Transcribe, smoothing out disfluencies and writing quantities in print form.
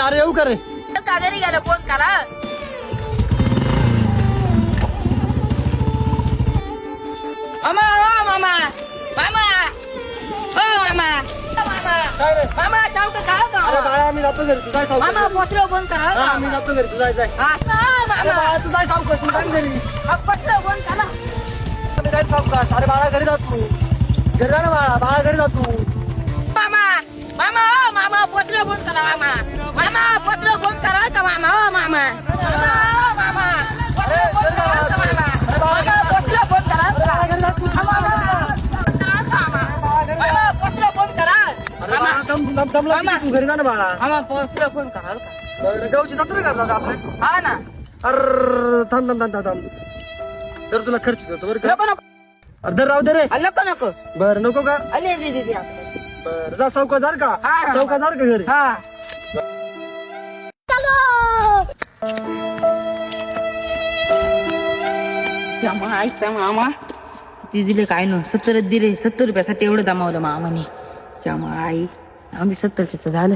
अरे येऊ का रे? का घरी गेलं फोन करा. मामा ओ मामा मामा ओ मामा मामा काय रे? मामा चावतं का अरे बाळा मी जातो घरी, तू जाय सावकाश. मामा पोचलो फोन करा. हा, मी जातो घरी, तू जाय जाय. अरे अरे बाळा तू जाय सावकाश, मी जाईन घरी. पोचलो फोन करा. मी जाईन सावकाश. अरे बाळा घरी जा तू. घरी जा ना बाळा, बाळा घरी जा तू. मामा मामा ओ मामा पोचलो फोन करा. मामा मामा पोचलो फोन करा का मामा ओ मामा मामा अरे घरी जा बाळा तू. अरे बाळा घरी जा तू. पोचलो फोन करा. बाळा घरी जा तू. पोचलो फोन करा. अरे बाळा दमला किती तू, घरी जा ना बाळा. मामा पोचलो फोन करा. बरं, गावची जत्रा करतात आपण. हा ना. अरे थांब थांब थांब थांब. तर तुला खर्च देतो बरं का? नको नको अर्धर राहू दे रे. नको नको. बरं नको का? अरे दे दे दे आपल्याला. बरं जा सावकाश का? हा. सावकाश का घरी? हा ऐकचा मामा किती दिले काय न 70 दिले. 70 रुपयासाठी एवढं जमावलं मामाने. त्यामुळे आई आमची 70च झालं.